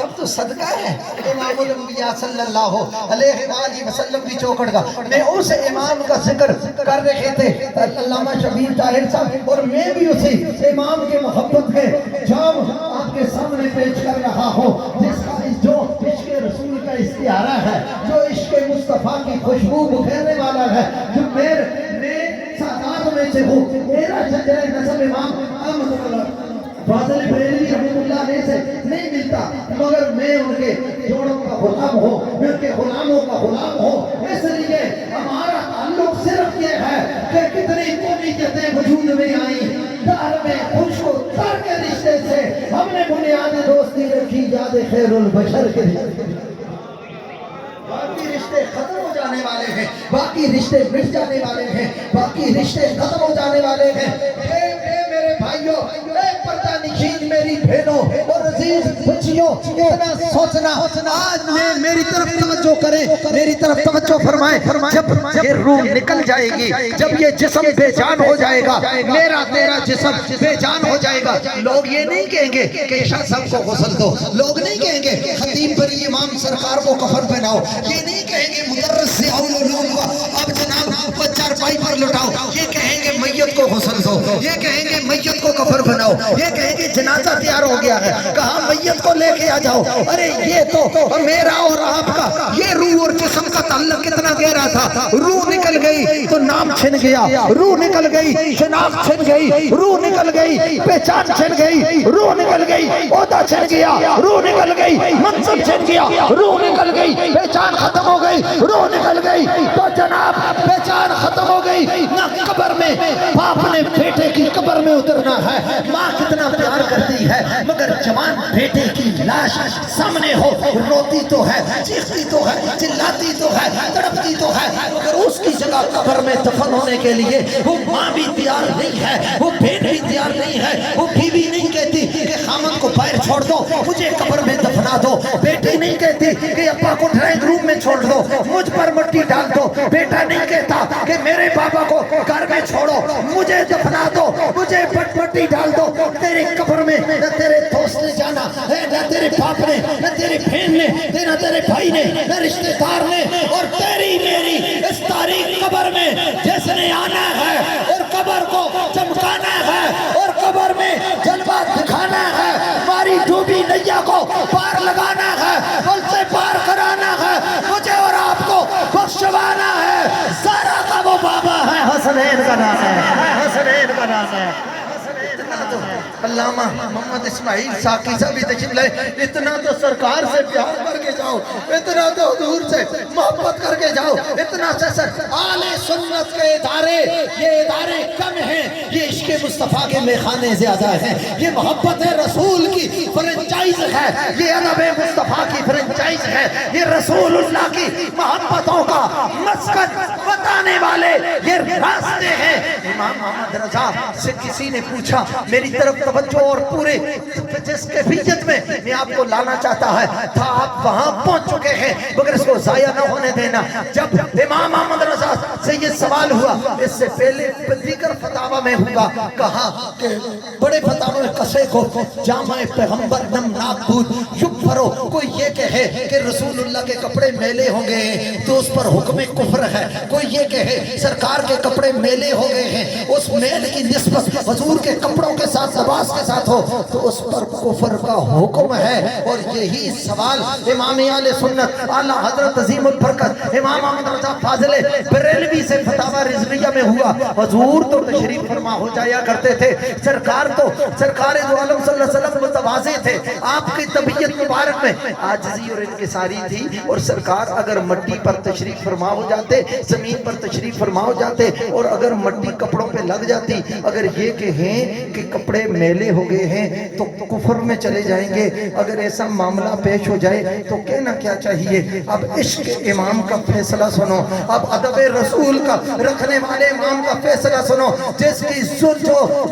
سب تو صدقہ ہے امام الانبیاء صلی اللہ علیہ وآلہ وسلم کی چوکھٹ کا۔ میں اس امام کا ذکر کر رہے تھے علامہ شبیر طاہر صاحب، اور میں بھی اسی امام کے محبت کے جام آپ کے سامنے پیش کر رہا ہوں، جس کا جو عشق رسول کا استعارہ ہے، جو عشق مصطفیٰ کی خوشبو بکھیرنے والا ہے، جو میں سادات میں سے ہوں، میرا شجرہ نسب امام احمد اللہ فاضل بریلوی رحمۃ اللہ علیہ سے نہیں ملتا، مگر میں ان کے جوڑوں کا غلام ہوں، میں ان کے غلاموں کا غلام ہوں۔ اس لیے ہمارا تعلق صرف یہ ہے کہ کتنی قومیتیں وجود میں آئیں، دار میں خوش کو تر کے رشتے سے ہم نے بنیاد دوستی رکھی، یاد خیر البشر کے رشتے۔ باقی رشتے ختم ہو جانے والے ہیں، باقی رشتے مٹ جانے والے ہیں، باقی رشتے ختم ہو جانے والے ہیں۔ اے میرے بھائیوں، اے پردہ نشین میری بہنوں اور عزیز بچیوں، اتنا سوچنا، آج میں میری طرف توجہ کریں، میری طرف توجہ فرمائیں۔ جب یہ روح نکل جائے گی، جب یہ جسم بے جان ہو جائے گا، میرا تیرا جسم بے جان ہو جائے گا، لوگ یہ نہیں کہیں گے کہ شاہ صاحب کو غسل دو، لوگ نہیں کہیں گے خطیب بری امام سرکار کو کفن پہناؤ، یہ نہیں کہیں گے مدرس ضیاء العلوم کو اب جناب چارپائی پر لٹاؤ، یہ کہیں گے میت کو غسل دو، یہ کہیں گے میت کو کفن بناؤ، یہ کہیں گے جنازہ تیار ہو گیا ہے، کہاں میت کو لے کے آ جاؤ۔ ارے یہ تو میرا اور آپ کا یہ روح اور جسم کا تعلق کتنا گہرا تھا، روح نکل گئی تو نام چھن گیا، روح نکل گئی شناخت چھن گئی، روح نکل گئی پہچان چھن گئی، روح نکل گئی عہدہ چھن گیا، روح نکل گئی منصب چھن گیا، روح نکل گئی پہچان ختم ہو گئی، روح نکل گئی تو جناب پہچان ختم ہو گئی۔ نہ قبر میں باپ نے بیٹے کی قبر میں اترنا ہے، ماں کتنا پیار کرتی ہے، مگر جوان بیٹے کی لاش سامنے ہو، روتی تو ہے، چیختی تو ہے، چلاتی تو ہے، تڑپتی تو ہے، مگر اس کی جگہ قبر میں دفن ہونے کے لیے وہ ماں بھی تیار نہیں ہے، وہ بہن بھی تیار نہیں ہے، وہ بیوی نہیں کہتی کہ خامد کو باہر چھوڑ دو مجھے قبر میں دفنا دو، بیٹی نہیں کہتی کہ ابا کو ڈرائنگ روم میں چھوڑ دو مجھ پر مٹی ڈال دو، بیٹا نہیں کہتا کہ میرے بابا کو گھر میں چھوڑو مجھے دفنا دو، مجھے مٹی ڈال دو، تیرے قبر میں نہ تیرے دوست نے جانا ہے، نہ تیرے باپ نے، نہ تیری بہن نے، نہ تیرے بھائی نے، نہ رشتہ دار نے، اور تیری میری اس تاریخ قبر میں جس نے آنا ہے اور قبر کو چمکانا ہے اور قبر میں جلوہ دکھانا ہے، ہماری ڈوبی نیا کو پار لگانا ہے، پل سے پار کرانا ہے، مجھے اور آپ کو بخشوانا ہے۔ زہرا کا وہ بابا ہے، حسنین کا نام ہے، حسنین کا نام ہے۔ علامہ محمد اسماعیل ساقی صاحب بھی تشریف لائے، اتنا تو سرکار سے پیار کر کے جاؤ، اتنا تو حضور سے محبت کر کے جاؤ، اتنا سے آل سنت کے ادارے، یہ ادارے کم ہیں، یہ عشق مصطفیٰ کے میخانے زیادہ ہیں، یہ محبت رسول کی فرنچائز ہے، یہ ادب مصطفیٰ کی فرنچائز ہے، یہ رسول اللہ کی محبتوں کا مسکن بتانے والے یہ راستے ہیں۔ امام محمد رضا سے کسی نے پوچھا، میری طرف توجہ اور پورے جس کیفیت میں میں آپ کو لانا چاہتا ہے تھا آپ وہاں پہنچ چکے ہیں، مگر اس کو ضائع نہ ہونے دینا۔ جب امام محمد رضا سے یہ سوال ہوا، اس سے پہلے دیگر فتاوہ میں ہوا، کہا کہ بڑے فتاوہ میں قصے کو جامع پیغمبر نمناک بود یب فرو، کوئی یہ کہے کہ رسول اللہ کے کپڑے میلے ہو گئے ہیں تو اس پر حکم کفر ہے، کوئی یہ کہے سرکار کے کپڑے میلے ہو گئے ہیں اس میل کی نسبت حضور کے کپڑوں کے ساتھ لباس کے ساتھ ہو تو اس پر کفر کا حکم ہے۔ اور یہی سوال امام اہل سنت اعلیٰ حضرت عظیم البرکت امام احمد رضا فاضل بریلوی سے فتاوی رضویہ میں ہوا۔ حضور تو تشریف فرما ہو جایا کرتے تھے، سرکار دو عالم صلی اللہ علیہ وسلم متواضع تھے، آپ کی طبیعت مبارک میں عاجزی اور انکساری تھی، اور سرکار اگر مٹی پر تشریف فرما ہو جاتے، زمین پر تشریف فرما ہو جاتے، اور اگر مٹی کپڑوں پہ لگ جاتی، اگر یہ کہیں کہ کپڑے میلے ہو گئے ہیں تو کفر میں چلے جائیں گے، اگر ایسا معاملہ پیش ہو جائے تو کہنا کیا چاہیے؟ اب عشق امام کا فیصلہ سنو، اب ادب رسول کا رکھنے والے امام کا فیصلہ سنو، جس کی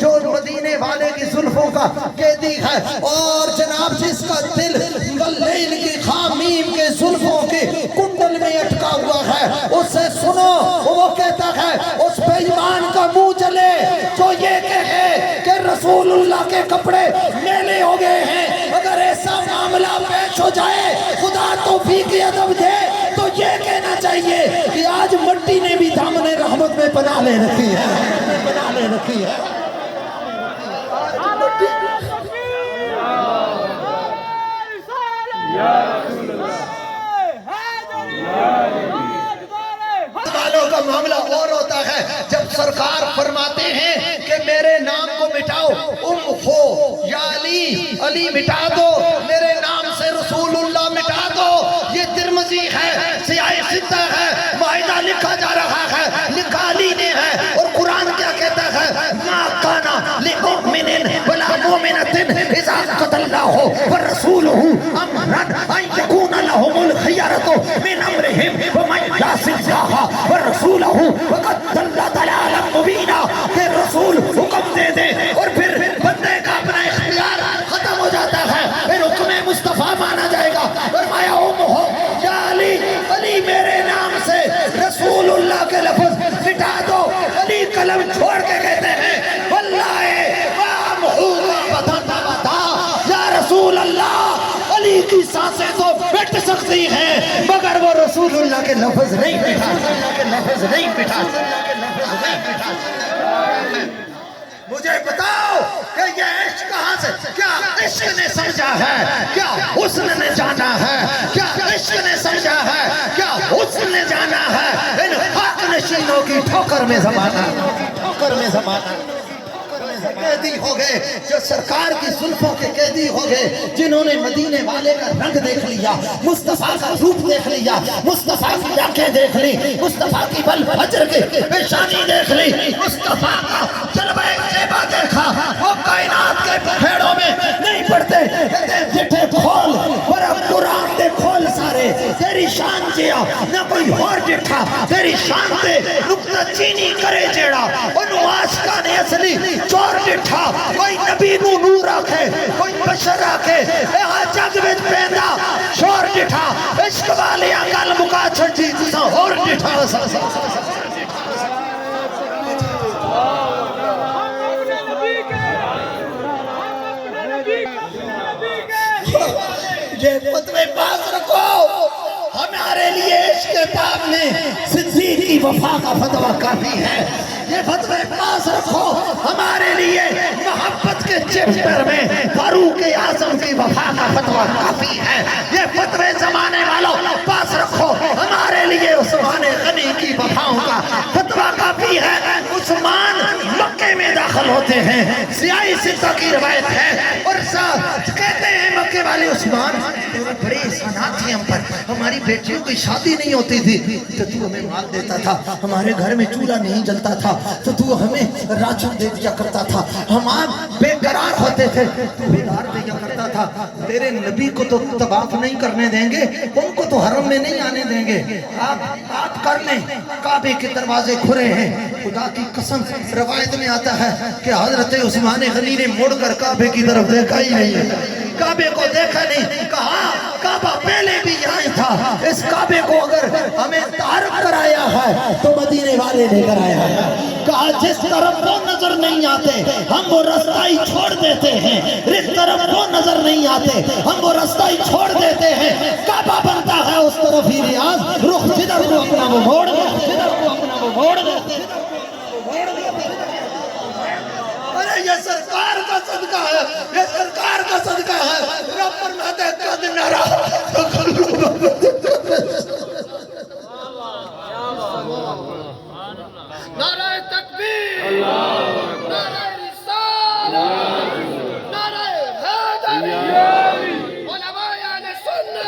جو مدینے والے کی زلفوں کا قیدی ہے، اور جناب جس کا دل واللیل کی خامیم کے زلفوں کے کنڈل میں اٹکا ہوا ہے، اسے سنو، وہ کہتا ہے اس بے ایمان کا منہ جلے جو یہ کہے کہ رسول اللہ کے کپڑے میلے ہو گئے ہیں، اگر ایسا معاملہ پیش ہو جائے خدا توفیق عدم دے تو یہ کہنا چاہیے کہ آج مٹی نے بھی دامن رحمت میں پناہ لے رکھی ہے، پناہ لے رکھی ہے۔ والوں کا معاملہ اور ہوتا ہے جب سرکار فرماتے ہیں کہ میرے نام کو مٹاؤ، ہو یا علی مٹا دو، میرے نام سے رسول اللہ مٹا دو۔ یہ ترمذی ہے، سیاہ ستہ ہے، معاہدہ لکھا جا رہا ہے، لکھا علی نے ہے۔ اور قرآن کیا کہتا ہے؟ ما کانا لمؤمن ولا مؤمنۃ اذا قضى الله ورسوله امرا ان يكون لهم الخيرة من امرهم ومن يعص الله ورسوله فقد ضل ضلالا مبینا۔ کہ رسول حکم دے دے اور پھر بندے کا اپنا اختیار ختم ہو جاتا ہے، پھر حکم مصطفیٰ مانا جائے گا۔ فرمایا ہو یا علی میرے نام سے رسول اللہ کے لفظ مٹا دو۔ علی قلم چھوڑ کے کہتے ہیں واللہ یا رسول اللہ، علی کی سانسیں تو مٹ سکتی ہیں مگر وہ رسول اللہ کے لفظ نہیں مٹا سکتے۔ مجھے بتاؤ کہ یہ عشق کہاں سے؟ کیا عشق نے سمجھا ہے؟ کیا حسن نے جانا ہے؟ کیا عشق نے سمجھا ہے؟ کیا حسن نے جانا ہے؟ ان حق نشینوں کی ٹھوکر میں زمانہ قیدی ہو گئے، جو سرکار کی زلفوں کے قیدی ہو گئے، جنہوں نے مدینے والے کا رنگ دیکھ لیا، مصطفیٰ کا روپ دیکھ لیا، مصطفیٰ کی آنکھیں دیکھ لی، مصطفیٰ کی بل فجر کی پیشانی دیکھ لی، مصطفیٰ کا جلوہ زیبا دیکھا۔ وہ کائنات کے پھیڑوں میں نہیں پڑتے، کہتے جٹھے کھول اور اب قرآن دے کھول سارے، تیری شان جیا نہ کوئی اور جٹھا، تیری شان تے نکتہ چینی کرے جیڑا۔ انہوں عاشقان اصلی چور جٹھا، کوئی نبی نو نور آکھے، کوئی بشر آکھے، اے ہاں جگ وچ پیندا شور جٹھا، عشق والی گل مکا چھڑی تساں اور جٹھا۔ یہ فتوے پاس رکھو، ہمارے لیے عشق پاک میں صدیق کی وفا کا فتوہ کافی ہے۔ یہ فتوے پاس رکھو، ہمارے لیے محبت کے چپٹر میں فاروق اعظم کی وفا کا فتوہ کافی ہے۔ یہ فتوے زمانے والوں پاس رکھو، ہمارے لیے عثمان غنی کی وفاؤں کا فتوہ کافی ہے۔ عثمان مکے میں داخل ہوتے ہیں، سیاہ ستہ کی روایت ہے، اور کہتے ہیں مکے والے عثمان بڑے احسانات تھے ہم پر، ہماری بیٹیوں کی شادی نہیں ہوتی تھی تو تو ہمیں مال دیتا تھا، ہمارے گھر میں چولہا نہیں جلتا تھا تو تو ہمیں راجن دے دیا کرتا تھا، ہم بے قرار ہوتے تھے تو بیدار دیا کرتا تھا۔ تیرے نبی کو تو طواف نہیں کرنے دیں گے، ان کو تو حرم میں نہیں آنے دیں گے، آپ کر لیں، کعبے کے دروازے کھلے ہیں۔ خدا کی قسم روایت میں آتا ہے کہ حضرت عثمان غنی نے مڑ کر کعبے کی طرف دیکھا ہی نہیں، کعبے کو دیکھا نہیں، کہا کعبہ پہلے بھی یہاں تھا، اس کعبے کو اگر ہمیں تعارف کرایا ہے تو مدینے والے نے کرایا ہے۔ کہا جس طرف وہ نظر نہیں آتے ہم وہ رستہ ہی چھوڑ دیتے ہیں، جس طرف وہ نظر نہیں آتے ہم وہ رستہ ہی چھوڑ دیتے ہیں۔ کعبہ بنتا ہے اس طرف ہی ریاض، رخ جدھر کو اپنا وہ موڑ دیتے۔ ارے یہ سرکار کا صدقہ ہے، یہ سرکار کا صدقہ ہے۔ رب فرماتے ہیں قد نرا نعرہ تکبیر، نعرہ رسالت، نعرہ حیدری، علماء اہل سنت۔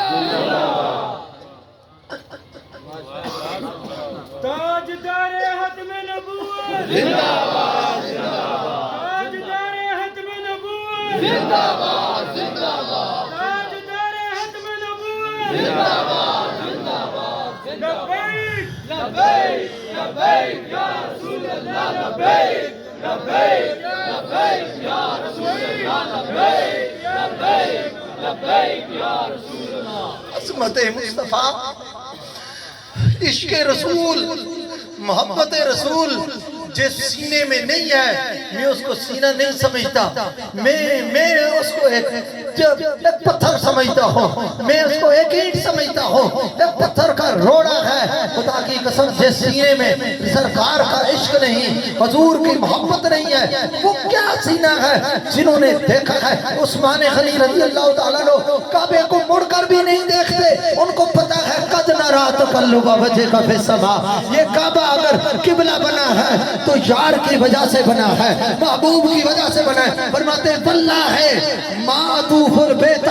تاجدار ختم نبوت زندہ باد، تاجدار ختم نبوت زندہ باد، زندہ باد، تاجدار ختم نبوت زندہ باد، زندہ باد۔ لبیک لبیک لبیک یا رسول اللہ، لبیک لبیک لبیک یا رسول اللہ، لبیک لبیک لبیک یا رسول اللہ۔ عظمت مصطفیٰ، عشق رسول، محبت رسول جس سینے میں نہیں ہے میں اس کو سینہ نہیں سمجھتا، میں اس کو ایک پتھر سمجھتا ہوں، میں اس کو ایک اینٹ سمجھتا ہوں، ایک پتھر کا روڑا ہے۔ خدا کی قسم جس سینے میں سرکار کا عشق نہیں، حضور کی محبت نہیں ہے، وہ کیا سینہ ہے؟ جنہوں نے دیکھا ہے عثمان غنی رضی اللہ تعالیٰ عنہ کعبے کو مڑ کر بھی نہیں دیکھتے، ان کو پتا ہے قد نرا تقلب وجهک فی السماء، یہ کعبہ اگر قبلہ بنا ہے تو یار کی وجہ سے بنا ہے، محبوب کی وجہ سے بنا ہے۔ فرماتے ہیں واللہ ہے معطوف البیت،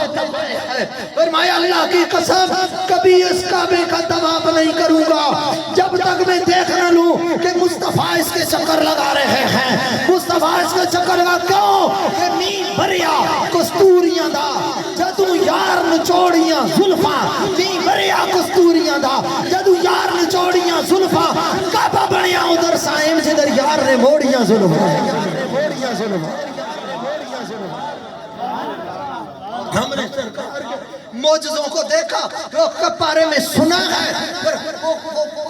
فرمایا اللہ کی قسم کبھی اس کعبے کا طواف نہیں کروں گا جب تک میں دیکھ نہ لوں کہ مصطفیٰ اس کے چکر لگا رہے ہیں، مصطفیٰ اس کے چکر لگا کیوں کہ نیم بھریا کستوریاں دا جدو یار نچوڑیاں زلفاں، نیم بھریا کستوریاں دا جدو یار نچوڑیاں زلفاں، کعبہ بنیا ادھر سائم جدھر یار نے موڑیاں زلفاں۔ ہم نے سرکار کے معجزوں کو دیکھا، وہ کپارے میں سنا ہے، وہ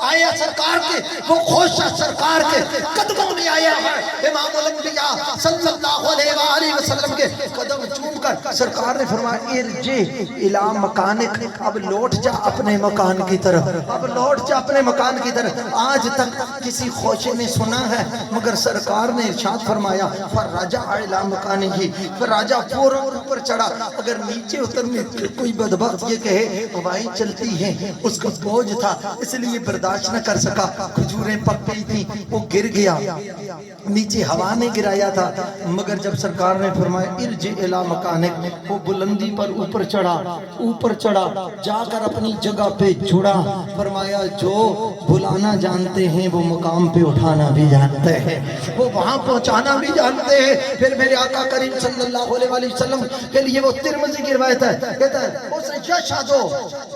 آیا سرکار کے، وہ خوشہ سرکار کے قدموں میں آیا ہے۔ امام الانبیاء صلی اللہ علیہ وآلہ وسلم کے قدم چوم کر سرکار نے فرمایا ارجع الی مکانک، اب لوٹ جا اپنے مکان کی طرف، اب لوٹ جا اپنے مکان کی طرف۔ آج تک کسی خوشے نے سنا ہے مگر سرکار نے ارشاد فرمایا فرجع الی مکانہ، فرجع فوراً اوپر چڑھا۔ اگر نیچے اترنے کوئی بدبخت یہ کہے ہوائیں چلتی ہیں، اس کا بوجھ تھا اس لیے برداشت نہ کر سکا، کھجوریں پک گئی تھی، وہ گر گیا، نیچے ہوا نے گرایا تھا، مگر جب سرکار نے فرمایا ارجع الی مکانک، وہ بلندی پر اوپر چڑھا جا کر اپنی جگہ پہ جڑا۔ فرمایا جو بلانا جانتے ہیں وہ مقام پہ اٹھانا بھی جانتے ہیں، وہ وہاں پہنچانا بھی جانتے ہیں۔ پھر میرے آقا کریم صلی اللہ علیہ وآلہ وسلم کے لیے وہ ترمذی کی روایت ہے، کہتا ہے اس نے یشہدو،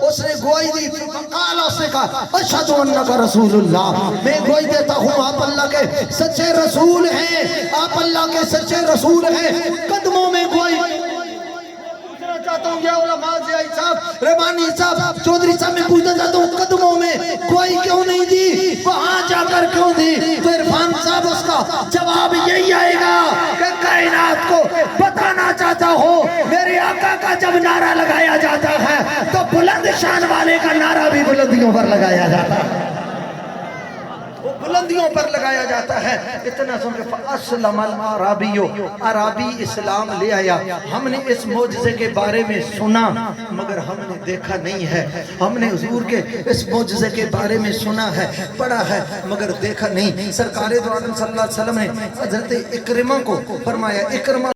اس نے گواہی دی، فقال، اس نے کہا اشہدو انک رسول اللہ، میں گواہی دیتا ہوں آپ اللہ کے سچے رسول ہیں، آپ اللہ کے سچے رسول ہیں۔ قدموں میں گواہی پوچھنا چاہتا ہوں، یا علماء زیائی صاحب، ربانی صاحب، چودھری صاحب، میں پوچھنا چاہتا ہوں قدموں میں گواہی کیوں نہیں دی، وہاں جا کر کیوں دی؟ تو عرفان صاحب اس کا جواب یہی آئے گا کہ کائنات کو بتانا چاہتا ہوں میرے آقا کا جب نعرہ لگایا جاتا ہے تو بلند شان والے کا نعرہ بھی بلندیوں پر لگایا جاتا ہے، وہ بلندیوں پر لگایا جاتا ہے۔ اتنا سن کے فَأَسْلَمَ الْعَرَبِيُّ، عربی اسلام لے آیا۔ ہم نے اس معجزے کے بارے میں سنا مگر ہم نے دیکھا نہیں ہے، ہم نے حضور کے اس معجزے کے بارے میں سنا ہے، پڑھا ہے مگر دیکھا نہیں۔ سرکار دو عالم صلی اللہ علیہ وسلم نے حضرت اکرمہ کو فرمایا، اکرمہ